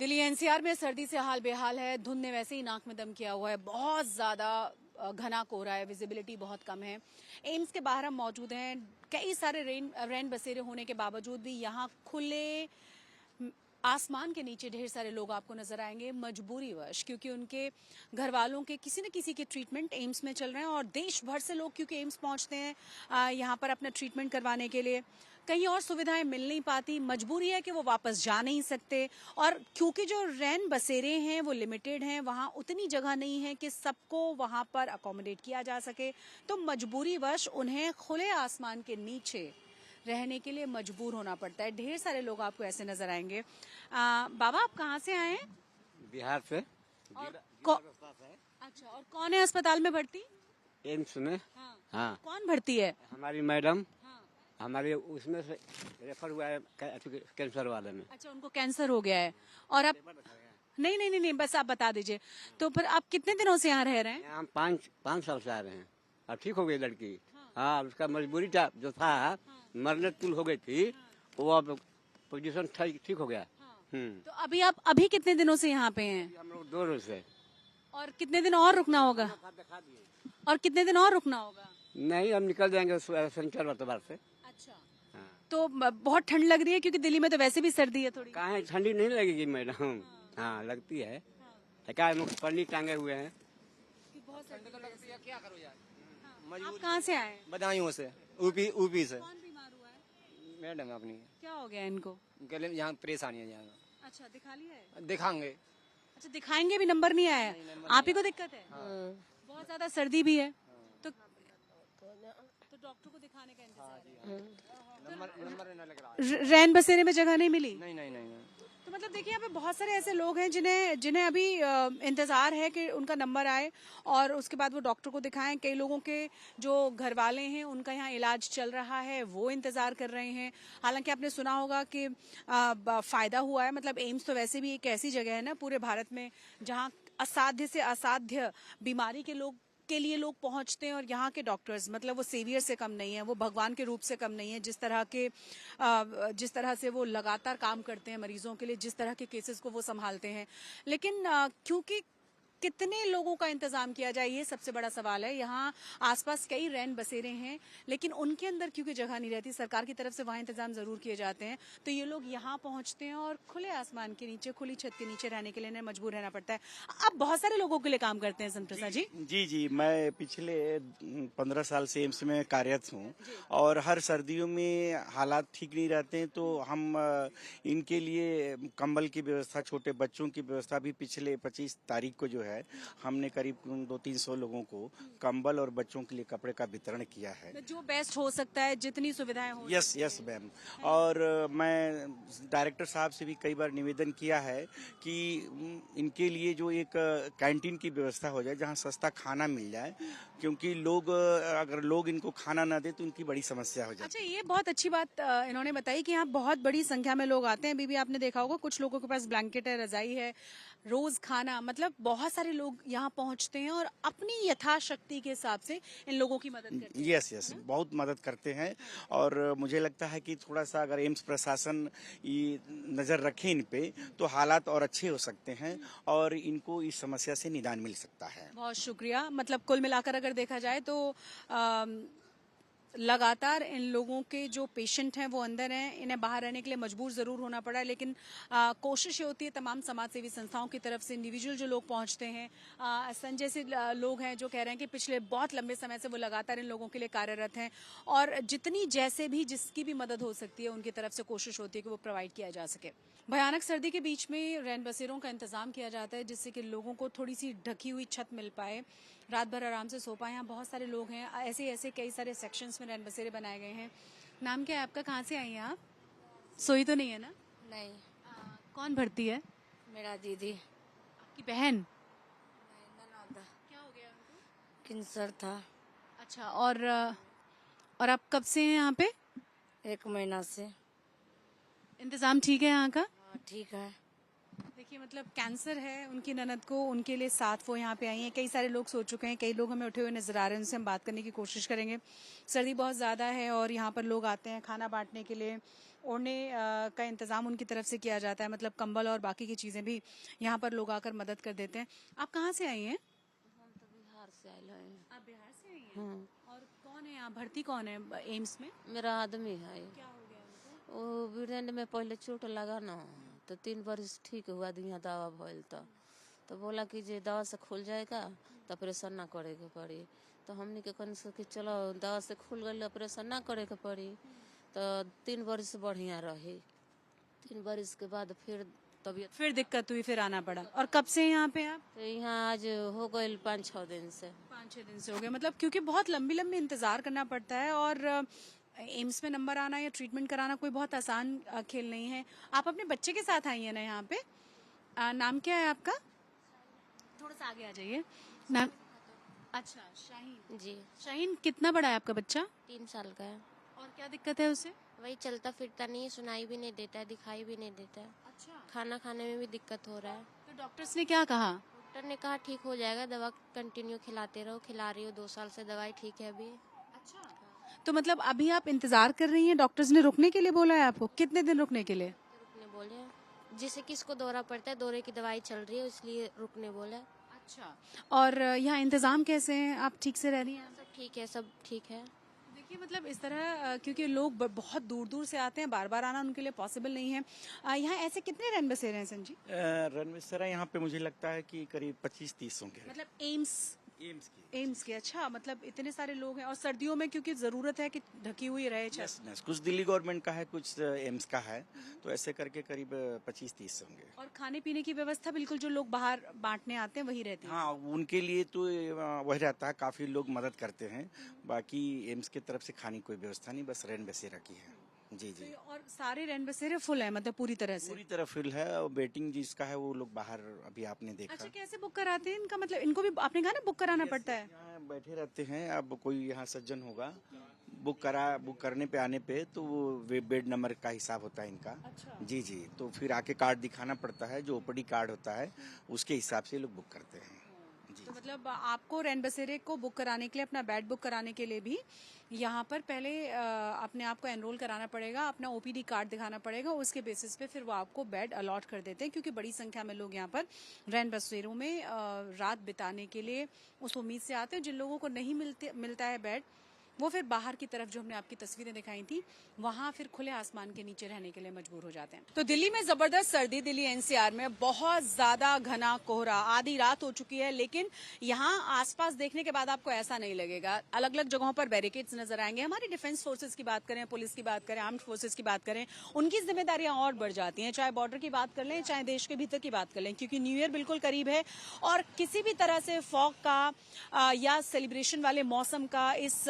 Delhi NCR में सर्दी से हाल बेहाल है। धुंध ने वैसे ही नाक में दम किया हुआ है। बहुत ज्यादा घना कोहरा है, विजिबिलिटी बहुत कम है। एम्स के बाहर हम मौजूद हैं। कई सारे रैन बसेरे होने के बावजूद भी यहाँ खुले आसमान के नीचे ढेर सारे लोग आपको नजर आएंगे, मजबूरीवश, क्योंकि उनके घर वालों के किसी न किसी के ट्रीटमेंट एम्स में चल रहे हैं और देश भर से लोग क्योंकि एम्स पहुंचते हैं यहाँ पर अपना ट्रीटमेंट करवाने के लिए। कहीं और सुविधाएं मिल नहीं पाती, मजबूरी है कि वो वापस जा नहीं सकते। और क्योंकि जो रैन बसेरे हैं वो लिमिटेड हैं, वहाँ उतनी जगह नहीं है कि सबको वहाँ पर अकोमोडेट किया जा सके, तो मजबूरीवश उन्हें खुले आसमान के नीचे रहने के लिए मजबूर होना पड़ता है। ढेर सारे लोग आपको ऐसे नजर आएंगे। बाबा, आप कहाँ से आए हैं? बिहार से। अच्छा, और कौन है अस्पताल में भर्ती? एम्स में। हाँ। कौन भर्ती है? हमारी मैडम। हमारे उसमें से रेफर हुआ है कैंसर वाले में। अच्छा, उनको कैंसर हो गया है। और अब नहीं नहीं नहीं नहीं, बस आप बता दीजिए। तो फिर आप कितने दिनों से यहाँ रह रहे हैं? हम 5 साल से आ रहे हैं। अब ठीक हो गई लड़की। हाँ, उसका मजबूरी था जो था, मरने तुल हो गई थी, वो अब पोजीशन ठीक हो गया। तो अभी कितने दिनों से यहाँ पे हैं? हम लोग 2 रोज से। और कितने दिन और रुकना होगा? और कितने दिन और रुकना होगा? नहीं, हम निकल जाएंगे शनिवार वार से। अच्छा। हाँ। तो बहुत ठंड लग रही है क्योंकि दिल्ली में तो वैसे भी सर्दी है थोड़ी। कहाँ ठंडी नहीं लगेगी मैडम? हाँ, लगती है। क्या पन्नी टांगे हुए हैं। बहुत ठंड तो लगती है, क्या करो यार। आप कहाँ से आए? बदायूं से। ऊपी से। कौन बीमार हुआ है? मैडम अपनी। क्या हो गया इनको? गले में यहाँ परेशानी है यहाँ। अच्छा, दिखा लिया है? दिखाएंगे। अच्छा, दिखाएंगे भी, नंबर नहीं आया? आप ही को दिक्कत है? बहुत ज्यादा सर्दी भी है, तो डॉक्टर को दिखाने का इंतजार है। नंबर रैन बसेरे में जगह नहीं मिली? नहीं। तो मतलब देखिए, यहाँ पे बहुत सारे ऐसे लोग हैं जिन्हें अभी इंतजार है कि उनका नंबर आए और उसके बाद वो डॉक्टर को दिखाएं। कई लोगों के जो घर वाले हैं उनका यहाँ इलाज चल रहा है, वो इंतजार कर रहे हैं। हालांकि आपने सुना होगा कि फायदा हुआ है। मतलब एम्स तो वैसे भी एक ऐसी जगह है ना पूरे भारत में जहाँ असाध्य से असाध्य बीमारी के लिए लोग पहुंचते हैं, और यहाँ के डॉक्टर्स मतलब वो सेवियर से कम नहीं है, वो भगवान के रूप से कम नहीं है। जिस तरह से वो लगातार काम करते हैं मरीजों के लिए, जिस तरह के केसेस को वो संभालते हैं। लेकिन क्योंकि कितने लोगों का इंतजाम किया जाए, ये सबसे बड़ा सवाल है। यहाँ आसपास कई रैन बसेरे हैं, लेकिन उनके अंदर क्योंकि जगह नहीं रहती, सरकार की तरफ से वहाँ इंतजाम जरूर किए जाते हैं, तो ये लोग यहाँ पहुँचते हैं और खुले आसमान के नीचे, खुली छत के नीचे रहने के लिए मजबूर रहना पड़ता है। आप बहुत सारे लोगों के लिए काम करते हैं संप्रसाद जी। जी, मैं पिछले 15 साल से एम्स में कार्यरत हूँ और हर सर्दियों में हालात ठीक नहीं रहते हैं, तो हम इनके लिए कंबल की व्यवस्था, छोटे बच्चों की व्यवस्था भी पिछले 25 तारीख को जो है हमने करीब 200-300 लोगों को कंबल और बच्चों के लिए कपड़े का वितरण किया है। जो बेस्ट हो सकता है, जितनी सुविधाएं हो। Yes ma'am. और मैं डायरेक्टर साहब से भी कई बार निवेदन किया है कि इनके लिए जो एक कैंटीन की व्यवस्था हो जाए जहां सस्ता खाना मिल जाए, क्योंकि अगर लोग इनको खाना ना दे तो इनकी बड़ी समस्या हो जाती है। अच्छा, ये बहुत अच्छी बात इन्होंने बताई कि यहाँ बहुत बड़ी संख्या में लोग आते हैं। अभी भी आपने देखा होगा कुछ लोगों के पास ब्लैंकेट है, रजाई है, रोज खाना, मतलब बहुत सारे लोग यहाँ पहुँचते हैं और अपनी यथाशक्ति के हिसाब से इन लोगों की मदद करते हैं। यस, बहुत मदद करते हैं। और मुझे लगता है कि थोड़ा सा अगर एम्स प्रशासन ये नजर रखे इन पे, तो हालात और अच्छे हो सकते हैं और इनको इस समस्या से निदान मिल सकता है। बहुत शुक्रिया। मतलब कुल मिलाकर अगर देखा जाए तो लगातार इन लोगों के जो पेशेंट हैं वो अंदर हैं, इन्हें बाहर रहने के लिए मजबूर जरूर होना पड़ा है, लेकिन कोशिश ये होती है तमाम समाज सेवी संस्थाओं की तरफ से, इंडिविजुअल जो लोग पहुंचते हैं। संजय से लोग हैं जो कह रहे हैं कि पिछले बहुत लंबे समय से वो लगातार इन लोगों के लिए कार्यरत हैं और जिसकी भी मदद हो सकती है उनकी तरफ से कोशिश होती है कि वो प्रोवाइड किया जा सके। भयानक सर्दी के बीच में रैन बसेरों का इंतजाम किया जाता है जिससे कि लोगों को थोड़ी सी ढकी हुई छत मिल पाए, रात भर आराम से सो पाए। यहाँ बहुत सारे लोग हैं, ऐसे कई सारे सेक्शंस में रैन बसेरे बनाए गए हैं। नाम क्या है आपका? कहाँ से आई हैं आप? सोई तो नहीं है ना? नहीं। कौन भर्ती है? मेरा दीदी। आपकी बहन? क्या हो गया उनको? कैंसर था। अच्छा, और आप कब से हैं यहाँ पे? 1 महीना से। इंतजाम ठीक है यहाँ का? हाँ, ठीक है। देखिए, मतलब कैंसर है उनकी ननद को, उनके लिए साथ वो यहाँ पे आई हैं। कई सारे लोग सो चुके हैं, कई लोग हमें उठे हुए नजर आ रहे हैं, उनसे हम बात करने की कोशिश करेंगे। सर्दी बहुत ज़्यादा है और यहाँ पर लोग आते हैं खाना बांटने के लिए, ओढ़ने का इंतजाम उनकी तरफ से किया जाता है, मतलब कंबल और बाकी की चीजें भी यहाँ पर लोग आकर मदद कर देते हैं। आप कहाँ से आई हैं? हम तो बिहार से आए हैं। आप बिहार से आई हैं? और कौन है यहाँ भर्ती, कौन है एम्स में? मेरा आदमी है। क्या हो गया उनको? वो वीरेंद्र में पहले चोट लगा ना, तो 3 बरिस ठीक हुआ, दिया दवा भइल तो बोला कि जे दवा से खुल जाएगा तो ऑपरेशन ना करे के पड़ी। तो हमने के कन से कि चलो दवा से खुल गई, ऑपरेशन ना करे के पड़ी। तो 3 बरिस बढ़िया रही। 3 बरिस के बाद फिर तबीयत, फिर दिक्कत हुई, फिर आना पड़ा। और कब से यहाँ पे आप? तो यहाँ आज हो गए 5-6 दिन से। 5-6 दिन से हो गए, मतलब क्योंकि बहुत लंबी लंबी इंतजार करना पड़ता है और एम्स में नंबर आना या ट्रीटमेंट कराना कोई बहुत आसान खेल नहीं है। आप अपने बच्चे के साथ आई हैं ना यहाँ पे? नाम क्या है आपका? थोड़ा सा आगे आ जाइए। नाम? अच्छा, शाहीन। जी, शाहीन, कितना बड़ा है आपका बच्चा? 3 साल का है। और क्या दिक्कत है उसे? वही चलता फिरता नहीं, सुनाई भी नहीं देता है, दिखाई भी नहीं देता है। अच्छा, खाना खाने में भी दिक्कत हो रहा है। तो डॉक्टर्स ने क्या कहा? डॉक्टर ने कहा ठीक हो जाएगा, दवा कंटिन्यू खिलाते रहो। खिला रही हो 2 साल से, दवाई ठीक है अभी। अच्छा, तो मतलब अभी आप इंतजार कर रही हैं? डॉक्टर्स ने रुकने के लिए बोला है आपको? कितने दिन रुकने के लिए? रुकने बोले हैं। जिसे किसको दौरा पड़ता है, दौरे की दवाई चल रही है, इसलिए रुकने बोला है। अच्छा, और यहाँ इंतजाम कैसे हैं? आप ठीक से रह रही हैं? सब ठीक है, सब ठीक है। देखिए, मतलब इस तरह क्योंकि लोग बहुत दूर दूर से आते हैं, बार बार आना उनके लिए पॉसिबल नहीं है। यहाँ ऐसे कितने रैन बसेरे हैं संजी? रणवीर यहाँ पे मुझे लगता है कि करीब 25-30 होंगे। मतलब एम्स एम्स की। अच्छा, मतलब इतने सारे लोग हैं और सर्दियों में क्योंकि जरूरत है कि ढकी हुई रहे छत। यस, कुछ दिल्ली गवर्नमेंट का है, कुछ एम्स का है, तो ऐसे करके करीब 25-30 होंगे। और खाने पीने की व्यवस्था बिल्कुल जो लोग बाहर बांटने आते हैं वही रहती है? हाँ, उनके लिए तो वही रहता है, काफी लोग मदद करते हैं। बाकी एम्स की तरफ से खाने की कोई व्यवस्था नहीं, बस रैन बसेरा की है। जी जी। तो और सारे रैन बसेरे फुल है, मतलब पूरी तरह से? पूरी तरह फुल है, और वेटिंग जिसका है वो लोग बाहर अभी आपने देखा। अच्छा, कैसे बुक कराते हैं इनका? मतलब इनको भी आपने कहा ना बुक कराना पड़ता है? यहाँ बैठे रहते हैं, अब कोई यहाँ सज्जन होगा, बुक करने पे आने पे तो वो बेड नंबर का हिसाब होता है इनका। अच्छा। जी जी, तो फिर आके कार्ड दिखाना पड़ता है, जो ओपीडी कार्ड होता है उसके हिसाब से लोग बुक करते हैं। जी। तो मतलब आपको रैन बसेरे को बुक कराने के लिए, अपना बेड बुक कराने के लिए भी यहाँ पर पहले अपने आप को एनरोल कराना पड़ेगा, अपना ओपीडी कार्ड दिखाना पड़ेगा, उसके बेसिस पे फिर वो आपको बेड अलॉट कर देते हैं। क्योंकि बड़ी संख्या में लोग यहाँ पर रैन बसेरों में रात बिताने के लिए उस उम्मीद से आते हैं। जिन लोगों को नहीं मिलता है बेड, वो फिर बाहर की तरफ, जो हमने आपकी तस्वीरें दिखाई थी, वहां फिर खुले आसमान के नीचे रहने के लिए मजबूर हो जाते हैं। तो दिल्ली में जबरदस्त सर्दी, दिल्ली एनसीआर में बहुत ज्यादा घना कोहरा, आधी रात हो चुकी है, लेकिन यहाँ आसपास देखने के बाद आपको ऐसा नहीं लगेगा। अलग अलग जगहों पर बैरिकेड्स नजर आएंगे। हमारी डिफेंस फोर्सेज की बात करें, पुलिस की बात करें, आर्म्ड फोर्सेज की बात करें, उनकी जिम्मेदारियां और बढ़ जाती हैं। चाहे बॉर्डर की बात कर लें, चाहे देश के भीतर की बात कर लें, क्योंकि न्यू ईयर बिल्कुल करीब है और किसी भी तरह से फॉग का या सेलिब्रेशन वाले मौसम का इस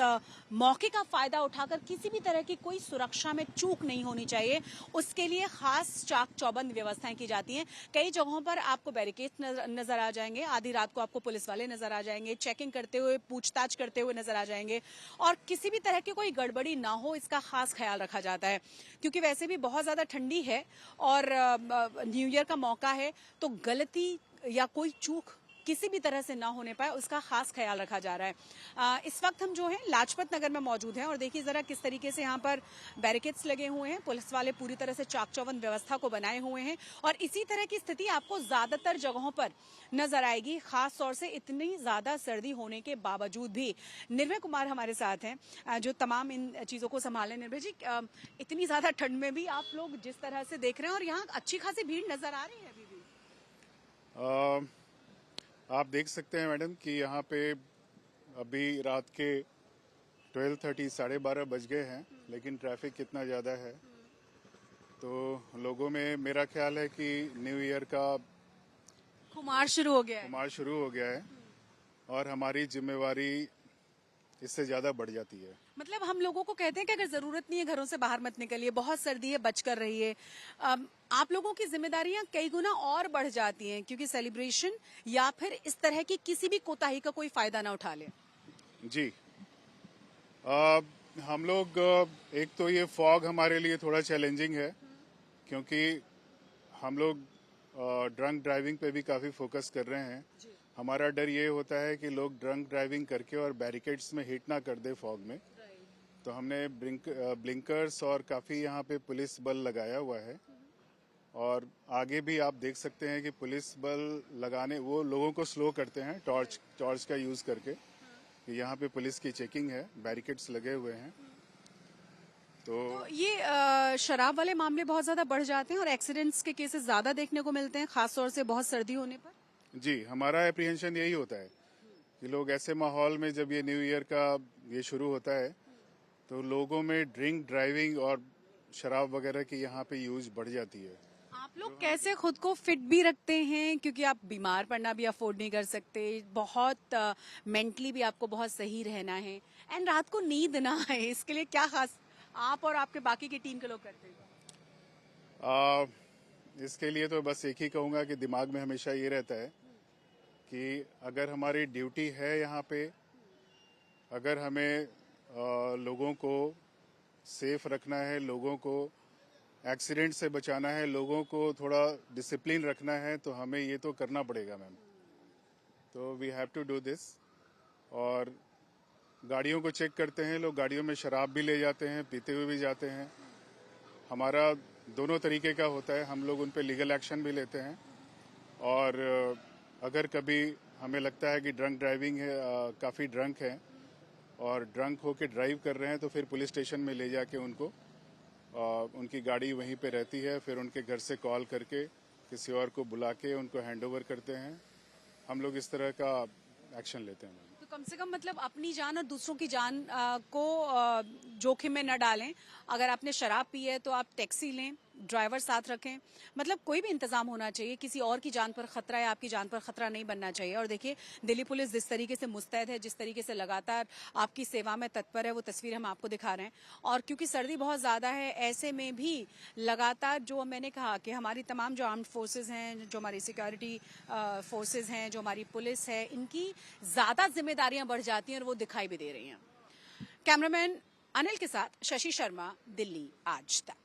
मौके का फायदा उठाकर किसी भी तरह की कोई सुरक्षा में चूक नहीं होनी चाहिए। उसके लिए खास चाक चौबंद व्यवस्थाएं की जाती हैं। कई जगहों पर आपको बैरिकेड नजर आ जाएंगे, आधी रात को आपको पुलिस वाले नजर आ जाएंगे, चेकिंग करते हुए, पूछताछ करते हुए नजर आ जाएंगे, और किसी भी तरह की कोई गड़बड़ी ना हो इसका खास ख्याल रखा जाता है। क्योंकि वैसे भी बहुत ज्यादा ठंडी है और न्यू ईयर का मौका है, तो गलती या कोई चूक किसी भी तरह से ना होने पाए उसका खास ख्याल रखा जा रहा है। इस वक्त हम जो है लाजपत नगर में मौजूद हैं और देखिए जरा किस तरीके से यहाँ पर बैरिकेड्स लगे हुए हैं। पुलिस वाले पूरी तरह से चाक चौबंद व्यवस्था को बनाए हुए हैं और इसी तरह की स्थिति आपको ज्यादातर जगहों पर नजर आएगी, खास तौर से इतनी ज्यादा सर्दी होने के बावजूद भी। निर्भय कुमार हमारे साथ हैं जो तमाम इन चीजों को संभाले। निर्भय जी, इतनी ज्यादा ठंड में भी आप लोग जिस तरह से देख रहे हैं और यहाँ अच्छी खासी भीड़ नजर आ रही है अभी भी। आप देख सकते हैं मैडम कि यहाँ पे अभी रात के 12:30 12:30 बज गए हैं, लेकिन ट्रैफिक कितना ज़्यादा है। तो लोगों में मेरा ख्याल है कि न्यू ईयर का खुमार शुरू हो गया है और हमारी जिम्मेवारी इससे ज़्यादा बढ़ जाती है। मतलब हम लोगों को कहते हैं कि अगर जरूरत नहीं है घरों से बाहर मत निकलिए, बहुत सर्दी है, बच कर रहिए। आप लोगों की जिम्मेदारियां कई गुना और बढ़ जाती हैं क्योंकि सेलिब्रेशन या फिर इस तरह की किसी भी कोताही का कोई फायदा ना उठा ले। जी, हम लोग एक तो ये फॉग हमारे लिए थोड़ा चैलेंजिंग है क्योंकि हम लोग ड्रंक ड्राइविंग पे भी काफ़ी फोकस कर रहे हैं। हमारा डर ये होता है कि लोग ड्रंक ड्राइविंग करके और बैरिकेड्स में हिट ना कर दे फॉग में। तो हमने ब्लिंकर्स और काफ़ी यहाँ पे पुलिस बल लगाया हुआ है। और आगे भी आप देख सकते हैं कि पुलिस बल लगाने वो लोगों को स्लो करते हैं टॉर्च का यूज़ करके। कि यहाँ पे पुलिस की चेकिंग है, बैरिकेड्स लगे हुए हैं। तो ये शराब वाले मामले बहुत ज्यादा बढ़ जाते हैं और एक्सीडेंट्स के केसेस ज्यादा देखने को मिलते हैं, खासतौर से बहुत सर्दी होने पर। जी, हमारा एप्रीहेंशन यही होता है कि लोग ऐसे माहौल में, जब ये न्यू ईयर का ये शुरू होता है, तो लोगों में ड्रिंक ड्राइविंग और शराब वगैरह की यहाँ पे यूज बढ़ जाती है। आप लोग कैसे खुद को फिट भी रखते हैं, क्योंकि आप बीमार पड़ना भी अफोर्ड नहीं कर सकते, बहुत मेंटली भी आपको बहुत सही रहना है, एंड रात को नींद ना आए, इसके लिए क्या खास आप और आपके बाकी की टीम के लोग करते हैं? इसके लिए तो बस एक ही कहूँगा कि दिमाग में हमेशा ये रहता है कि अगर हमारी ड्यूटी है यहाँ पे, अगर हमें लोगों को सेफ रखना है, लोगों को एक्सीडेंट से बचाना है, लोगों को थोड़ा डिसिप्लिन रखना है, तो हमें ये तो करना पड़ेगा मैम। तो we have to do this. और गाड़ियों को चेक करते हैं लोग, गाड़ियों में शराब भी ले जाते हैं, पीते हुए भी जाते हैं। हमारा दोनों तरीके का होता है, हम लोग उन पे लीगल एक्शन भी लेते हैं। और अगर कभी हमें लगता है कि ड्रंक ड्राइविंग है, काफ़ी ड्रंक है और ड्रंक होके ड्राइव कर रहे हैं, तो फिर पुलिस स्टेशन में ले जाके उनको उनकी गाड़ी वहीं पे रहती है, फिर उनके घर से कॉल करके किसी और को बुला के उनको हैंड ओवर करते हैं। हम लोग इस तरह का एक्शन लेते हैं। तो कम से कम मतलब अपनी जान और दूसरों की जान को जोखिम में न डालें। अगर आपने शराब पी है तो आप टैक्सी लें, ड्राइवर साथ रखें, मतलब कोई भी इंतजाम होना चाहिए। किसी और की जान पर खतरा है, आपकी जान पर खतरा नहीं बनना चाहिए। और देखिए दिल्ली पुलिस जिस तरीके से मुस्तैद है, जिस तरीके से लगातार आपकी सेवा में तत्पर है, वो तस्वीर हम आपको दिखा रहे हैं। और क्योंकि सर्दी बहुत ज्यादा है, ऐसे में भी लगातार जो मैंने कहा कि हमारी तमाम जो आर्म्ड फोर्सेज हैं, जो हमारी सिक्योरिटी फोर्सेज हैं, जो हमारी पुलिस है, इनकी ज्यादा जिम्मेदारियां बढ़ जाती हैं और वो दिखाई भी दे रही हैं। कैमरामैन अनिल के साथ शशि शर्मा, दिल्ली आज तक।